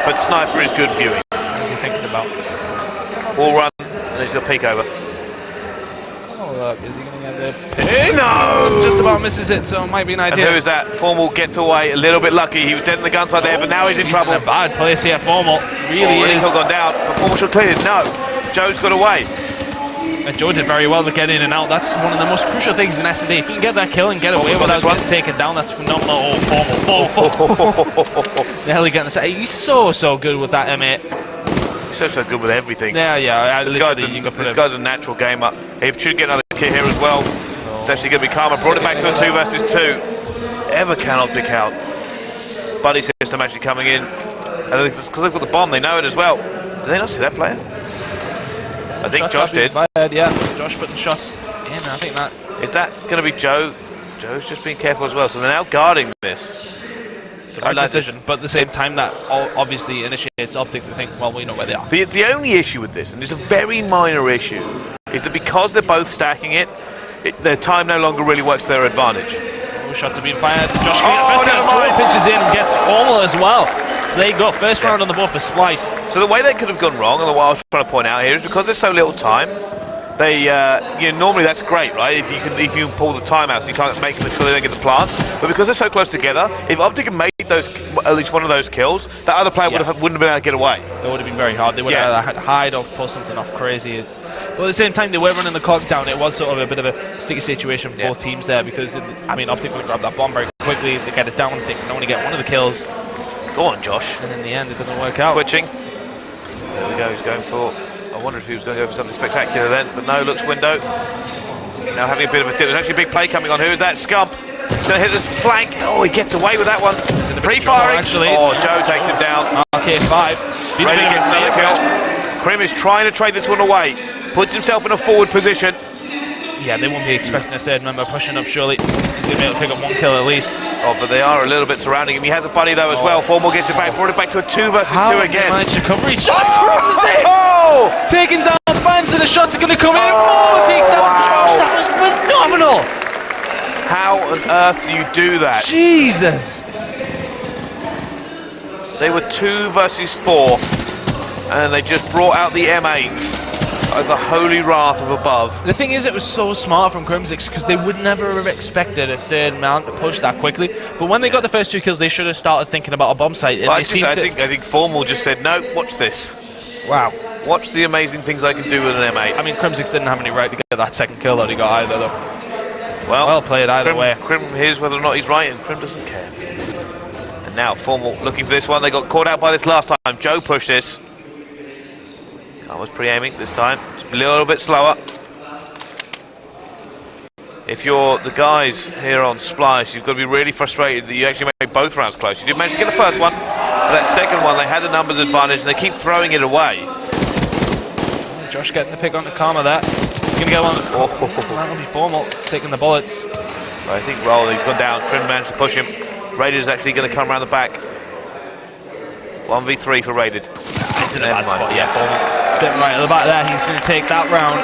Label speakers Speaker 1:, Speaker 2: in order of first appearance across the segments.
Speaker 1: but Sniper is good viewing.
Speaker 2: What is he thinking about?
Speaker 1: Wall run, and he's got peek over.
Speaker 2: Oh, look, is he going to get the pick?
Speaker 1: No!
Speaker 2: Just about misses it, so it might be an idea.
Speaker 1: And who is that? Formal gets away, a little bit lucky. He was dead in the gunsight there, but now he's in trouble.
Speaker 2: In a bad place here, Formal. Really is.
Speaker 1: He's gone down, but Formal should clear it. No, Joe's got away.
Speaker 2: And Joe did very well to get in and out. That's one of the most crucial things in S&D. If you can get that kill and get away without getting taken down, that's phenomenal. Oh, Formal. Nearly getting the set. He's so good with that M8.
Speaker 1: He's so good with everything.
Speaker 2: Yeah.
Speaker 1: This guy's a natural gamer. He should get another kill here as well.
Speaker 2: Oh.
Speaker 1: It's actually going to be Karma. Brought it back to a 2 versus 2. Ever cannot pick out. Buddy system actually coming in. And because they've got the bomb, they know it as well. Did they not see that player? I think Josh did.
Speaker 2: Fired, yeah. Josh putting shots in. I think that
Speaker 1: is that going to be Joe. Joe's just being careful as well, so they're now guarding this.
Speaker 2: It's a hard decision, but at the same time that obviously initiates Optic to think, well, we know where they are.
Speaker 1: The only issue with this, and it's a very minor issue, is that because they're both stacking it, their time no longer really works to their advantage.
Speaker 2: Shots are being fired. Josh can get first kill. Joy pitches in and gets Formal as well. So they got first round on the board for Splyce.
Speaker 1: So the way they could have gone wrong, and what I was trying to point out here, is because there's so little time. They, normally that's great, right? If you can pull the time out, so you can't make them until they get the plant. But because they're so close together, if Optic had made at least one of those kills, that other player wouldn't have been able to get away.
Speaker 2: It would have been very hard. They would have had to hide or pull something off crazy. But at the same time, they were running the clock down. It was sort of a bit of a sticky situation for both teams there because, Optic would grab that bomb very quickly. They get it down. They can only get one of the kills.
Speaker 1: Go on, Josh.
Speaker 2: And in the end, it doesn't work out.
Speaker 1: Switching. There we go. He's going for. I wondered if he was going to go for something spectacular then, but no. Looks window. Now having a bit of a dip. There's actually a big play coming on. Who is that? Scump. He's going to hit this flank. Oh, he gets away with that one. Pre-firing.
Speaker 2: Actually.
Speaker 1: Oh, Joe takes him down.
Speaker 2: RK5.
Speaker 1: Ready to get another kill. Crim is trying to trade this one away. Puts himself in a forward position.
Speaker 2: Yeah, they won't be expecting a third member pushing up, surely. He's going to be able to pick up one kill at least.
Speaker 1: Oh, but they are a little bit surrounding him. He has a buddy, though, as well. Formal gets it back, brought it back to a 2 versus 2 again.
Speaker 2: Managed to cover each other.
Speaker 1: Oh!
Speaker 2: Taking down fans, and the shots are going to come in. Oh, takes down Josh. That was phenomenal.
Speaker 1: How on earth do you do that?
Speaker 2: Jesus.
Speaker 1: They were 2 versus 4, and they just brought out the M8s. The holy wrath of above.
Speaker 2: The thing is, it was so smart from Crimsix because they would never have expected a third mount to push that quickly. But when they got the first 2 kills, they should have started thinking about a bomb site.
Speaker 1: Well, I think Formal just said, no, watch this.
Speaker 2: Wow.
Speaker 1: Watch the amazing things I can do with an M8.
Speaker 2: I mean, Crimsix didn't have any right to get that second kill that he got either, though.
Speaker 1: Well
Speaker 2: played either way.
Speaker 1: Crim hears whether or not he's right, and Crim doesn't care. And now Formal looking for this one. They got caught out by this last time. Joe pushed this. I was pre-aiming this time. It's a little bit slower. If you're the guys here on Splyce, you've got to be really frustrated that you actually made both rounds close. You did manage to get the first one, but that second one, they had the numbers advantage, and they keep throwing it away.
Speaker 2: Josh getting the pick on the Karma there. He's going to get one. That will be Formal, taking the bullets.
Speaker 1: I think he's gone down. Crim managed to push him. Raided is actually going to come around the back. 1v3 for Raided.
Speaker 2: It's in a bad spot, yeah, Formal. Sitting right at the back there, he's going to take that round.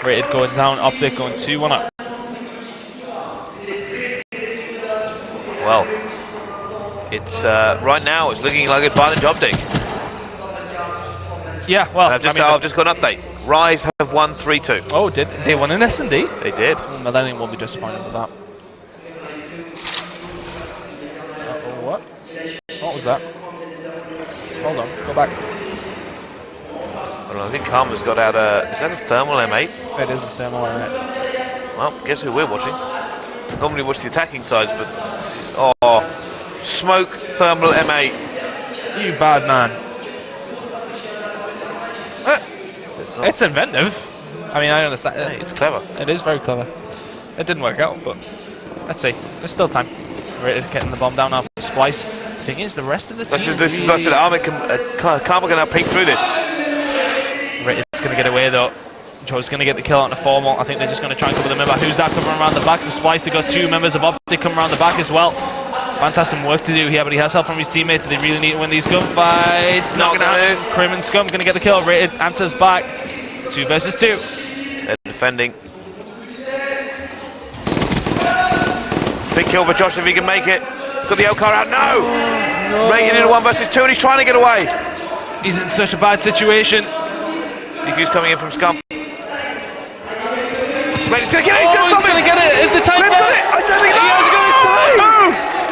Speaker 2: Rated going down, Optic going 2-1 up.
Speaker 1: Well, it's right now it's looking like advantage Optic.
Speaker 2: Yeah, well,
Speaker 1: I've just got an update. Rise have won 3-2.
Speaker 2: Oh, did they won in S&D?
Speaker 1: They did.
Speaker 2: Millennium will be disappointed with that. What? What was that? Hold on, go back.
Speaker 1: Well, I think Karma's got out a... Is that a thermal M8?
Speaker 2: It is a thermal M8.
Speaker 1: Well, guess who we're watching? Normally watch the attacking sides, but... Oh, smoke thermal M8.
Speaker 2: You bad man. It's inventive. I mean, I understand.
Speaker 1: Hey, it's clever.
Speaker 2: It is very clever. It didn't work out, but let's see. There's still time. Ready to getting the bomb down now for Splyce. The thing is, the rest of the team...
Speaker 1: That's it. Karma can now peek through this.
Speaker 2: It's going to get away, though. Joe's going to get the kill on the Formal. I think they're just going to try and cover the member. Who's that coming around the back for Splyce? They've got 2 members of Optic coming around the back as well. Vance has some work to do here, but he has help from his teammates. They really need to win these gunfights. Not going to happen. Crim and Scum going to get the kill. Rated answers back. 2 versus 2.
Speaker 1: They're defending. Big kill for Josh if he can make it. Got the L car out. No! Rated into 1 versus 2, and he's trying to get away.
Speaker 2: He's in such a bad situation.
Speaker 1: DQ's coming in from Scump. Raid's going to get it.
Speaker 2: He's going to get it. Is the time there?
Speaker 1: I don't think
Speaker 2: he has got a time.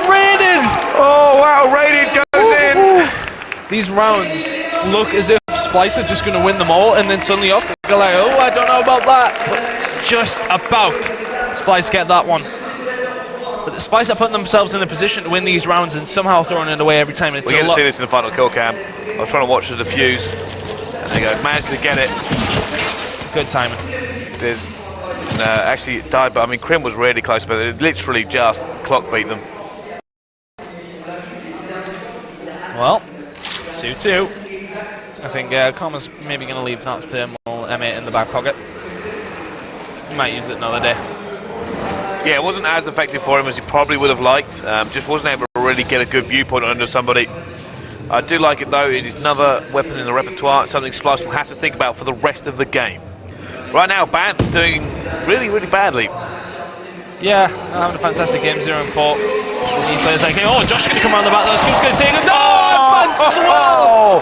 Speaker 2: Raided.
Speaker 1: Oh, wow. Raided goes in.
Speaker 2: These rounds look as if Splyce are just going to win them all, and then suddenly Optic are like, oh, I don't know about that. But just about Splyce get that one. But the Splyce are putting themselves in a position to win these rounds and somehow throwing it away every time. We're
Speaker 1: going to see this in the final kill cam. I was trying to watch the defuse. And there you go. Managed to get it.
Speaker 2: Good timing.
Speaker 1: There's actually died, but I mean, Crim was really close, but it literally just clock beat them.
Speaker 2: Well, 2-2. I think Karma's maybe going to leave that thermal M8 in the back pocket. He might use it another day.
Speaker 1: Yeah, it wasn't as effective for him as he probably would have liked. Just wasn't able to really get a good viewpoint under somebody. I do like it though. It is another weapon in the repertoire, something Splyce will have to think about for the rest of the game. Right now, Bant's doing really, really badly.
Speaker 2: Yeah, having a fantastic game, 0-4. He plays like, oh, Josh going to come around the back, though. Scoop's going to take him. Oh, Bant's as well!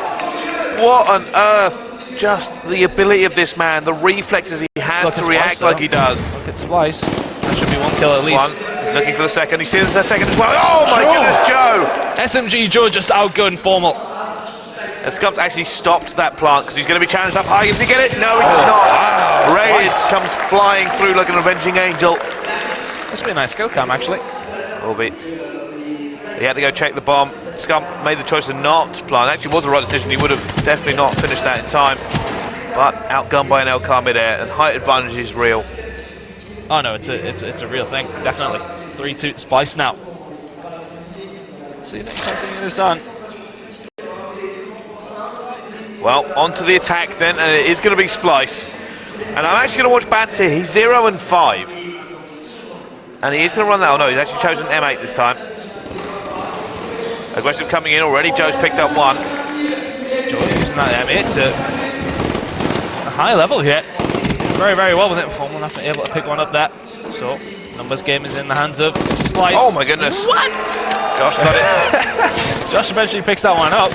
Speaker 1: What on earth? Just the ability of this man, the reflexes he has to react like he does.
Speaker 2: Look at Splyce. That should be 1 kill at least.
Speaker 1: He's looking for the second. He sees the second as well. Oh my goodness, Joe!
Speaker 2: SMG Joe just outgunned Formal.
Speaker 1: And Scump actually stopped that plant because he's going to be challenged up high. Does he get it? No, he's not.
Speaker 2: Wow,
Speaker 1: Raid comes flying through like an avenging angel.
Speaker 2: This would be a nice kill cam, actually.
Speaker 1: Will be. He had to go check the bomb. Scump made the choice to not plant. Actually, was the right decision. He would have definitely not finished that in time. But outgunned by an L car midair, and height advantage is real.
Speaker 2: Oh no, it's a real thing, definitely. 3-2 Splyce now. Let's see if they can continue this on.
Speaker 1: Well, on to the attack then, and it is going to be Splyce. And I'm actually going to watch Bats here. He's 0-5. And he is going to run that. Oh no, he's actually chosen M8 this time. Aggressive coming in already. Joe's picked up one.
Speaker 2: Joe using that M8 to a high level here. Very, very well with it. Formal not able to pick one up there. So, numbers game is in the hands of Splyce.
Speaker 1: Oh my goodness.
Speaker 2: What?
Speaker 1: Josh got it.
Speaker 2: Josh eventually picks that one up.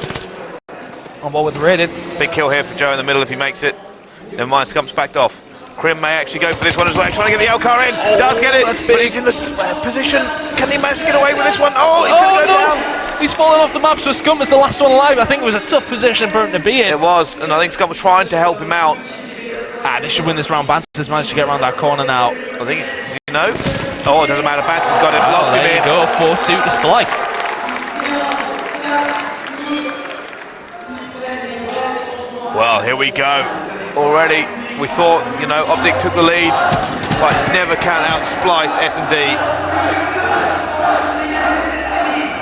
Speaker 2: On ball with Raided.
Speaker 1: Big kill here for Joe in the middle if he makes it. Never mind, Scump's backed off. Crim may actually go for this one as well. Trying to get the L car in. Does get it. But he's in the position. Can he manage to get away with this one? Oh, he's going to go down.
Speaker 2: He's fallen off the map, so Scump is the last one alive. I think it was a tough position for him to be in.
Speaker 1: It was, and I think Scump was trying to help him out.
Speaker 2: They should win this round. Bantz has managed to get around that corner now.
Speaker 1: I think, you know? Oh, it doesn't matter. Bantz has got it. Locked him in.
Speaker 2: There you go, 4-2 to Splyce.
Speaker 1: Well, here we go. Already, we thought, you know, Optic took the lead, but never count out Splyce, S&D.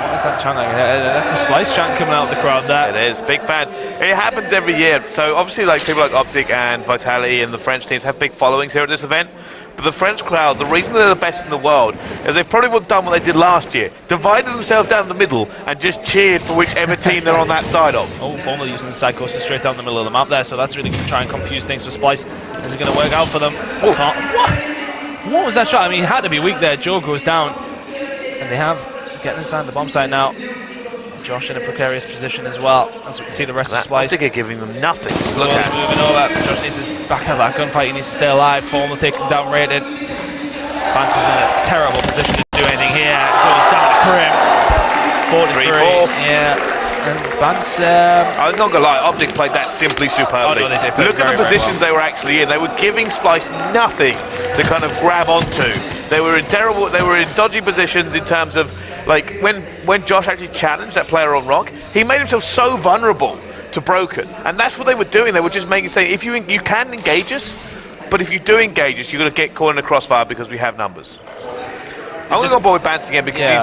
Speaker 2: What is that chant? That's a Splyce chant coming out of the crowd there.
Speaker 1: It is, big fans. It happens every year. So obviously, like people like Optic and Vitality and the French teams have big followings here at this event. But the French crowd, the reason they're the best in the world is they've probably done what they did last year. Divided themselves down the middle and just cheered for whichever team they're on that side of.
Speaker 2: Oh, Formal using the side courses straight down the middle of the map there, so that's really going to try and confuse things for Splyce. Is it going to work out for them? What was that shot? I mean, it had to be weak there. Joe goes down. And they have getting inside the bomb site now. Josh in a precarious position as well. As we can see the rest of Splyce.
Speaker 1: I think they're giving them nothing to look at.
Speaker 2: Moving over. Josh needs to back out of that gunfight. He needs to stay alive. Formal taking down Raided. Bantz is in a terrible position to do anything here. Goes down to Crim. 43. Yeah. And Bantz.
Speaker 1: I'm not gonna lie. Optic played that simply superbly.
Speaker 2: Oh, no, they did.
Speaker 1: Look at the positions they were actually in. They were giving Splyce nothing to kind of grab onto. They were in terrible. They were in dodgy positions in terms of. Like, when Josh actually challenged that player on rock, he made himself so vulnerable to Broken. And that's what they were doing. They were just making say, if you can engage us, but if you do engage us, you're going to get caught in the crossfire because we have numbers. I'm going to go on board with Bantz again because he's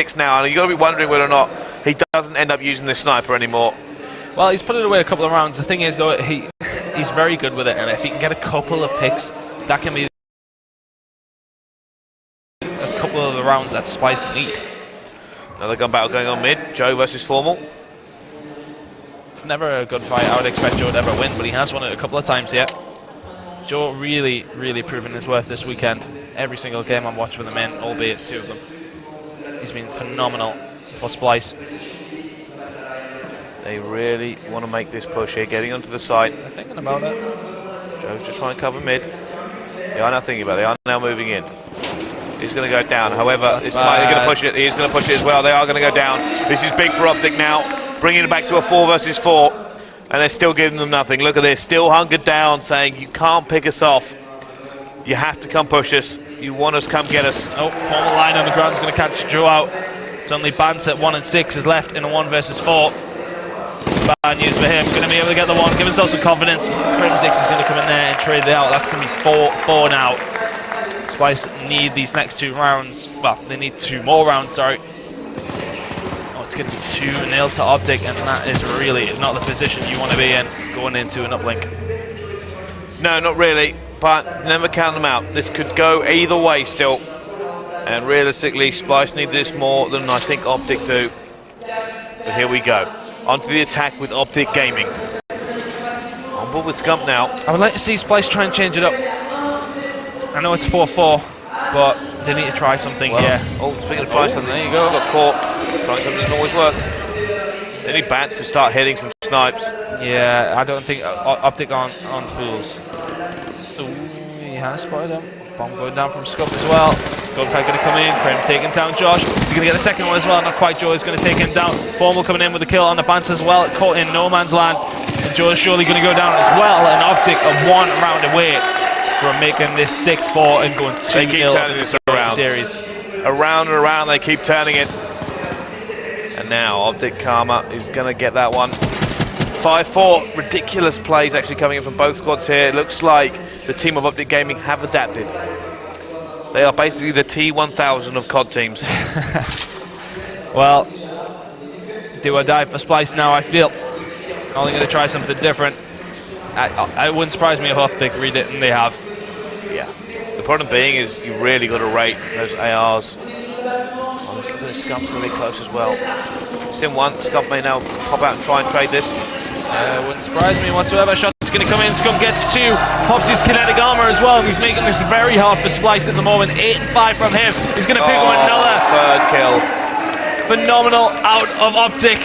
Speaker 1: 1-6 now, and you've got to be wondering whether or not he doesn't end up using this sniper anymore.
Speaker 2: Well, he's put it away a couple of rounds. The thing is, though, he's very good with it, and if he can get a couple of picks, that can be a couple of the rounds that Splyce need.
Speaker 1: Another gun battle going on mid. Joe versus Formal.
Speaker 2: It's never a good fight. I would expect Joe to ever win, but he has won it a couple of times yet. Joe really, really proving his worth this weekend. Every single game I'm watching with him in, albeit 2 of them. He's been phenomenal for Splyce.
Speaker 1: They really want to make this push here, getting onto the side.
Speaker 2: They're thinking about it.
Speaker 1: Joe's just trying to cover mid. They are now thinking about it. They are now moving in. He's going to go down. However, they're going to push it. He is going to push it as well. They are going to go down. This is big for Optic now, bringing it back to a 4 versus 4. And they're still giving them nothing. Look at this, still hunkered down, saying you can't pick us off. You have to come push us. You want us, come get us.
Speaker 2: Oh, formal line on the ground is going to catch Joe out. It's only Bance at 1 and 6 is left in a 1 versus 4. It's bad news for him. Going to be able to get the 1, give himself some confidence. Scrims is going to come in there and trade it out. That's going to be 4 now. Splyce need these next 2 rounds. Well, they need 2 more rounds, sorry. Oh, it's going to be 2-0 to Optic, and that is really not the position you want to be in going into an uplink.
Speaker 1: No, not really, but never count them out. This could go either way still. And realistically, Splyce need this more than I think Optic do. But here we go. Onto the attack with Optic Gaming. On board with Scump now.
Speaker 2: I would like to see Splyce try and change it up. I know it's 4-4, but they need to try something here.
Speaker 1: Oh, speaking of trying something, there you go. Got caught. Trying something doesn't always work. They need bats to start hitting some snipes.
Speaker 2: Yeah, I don't think Optic on fools. Ooh, he has spotted him. Bomb going down from Scump as well. Gunfight going to come in. Frame taking down Josh. He's going to get the second one as well. Not quite. Joe is going to take him down. Formal coming in with the kill on the Bance as well. Caught in no man's land. And Joe is surely going to go down as well. And Optic are 1 round away from making this 6-4 and going 2-0
Speaker 1: they keep turning this around.
Speaker 2: Series.
Speaker 1: Around and around, they keep turning it. And now Optic Karma is going to get that one. 5-4. Ridiculous plays actually coming in from both squads here. It looks like the team of Optic Gaming have adapted. They are basically the T1000 of COD teams.
Speaker 2: Well, do or die for Splyce now, I feel. Only going to try something different. It wouldn't surprise me if Optic read it, and they have.
Speaker 1: Yeah. The problem being is you really got to rate those ARs. Oh, look at this Scump's really close as well. It's in 1. Scump may now pop out and try and trade this.
Speaker 2: Wouldn't surprise me whatsoever. Shot's going to come in. Scump gets 2. Popped his kinetic armor as well. He's making this very hard for Splyce at the moment. 8 and 5 from him. He's going to pick up another.
Speaker 1: 3rd kill.
Speaker 2: Phenomenal out of Optic.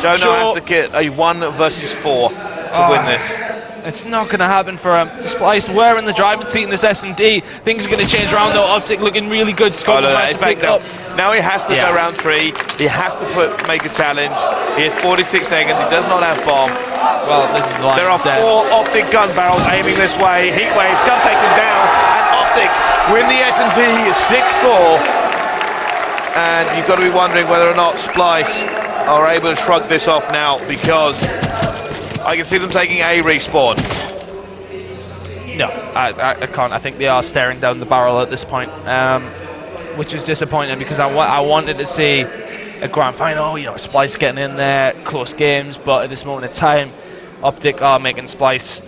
Speaker 1: Joe now has to get a 1 versus 4 to win this.
Speaker 2: It's not going to happen for him. Splyce were in the driving seat in this S&D. Things are going to change around though. Optic looking really good. Scump has to pick up.
Speaker 1: Now he has to go round 3. He has to make a challenge. He has 46 seconds. He does not have bomb.
Speaker 2: Well, this is the line.
Speaker 1: There are 4 Optic gun barrels aiming this way. Heatwave, Scump takes him down, and Optic win the S&D 6-4. And you've got to be wondering whether or not Splyce are able to shrug this off now, because I can see them taking a respawn.
Speaker 2: No, I can't. I think they are staring down the barrel at this point, which is disappointing because I wanted to see a grand final. You know, Splyce getting in there, close games, but at this moment in time, Optic are making Splyce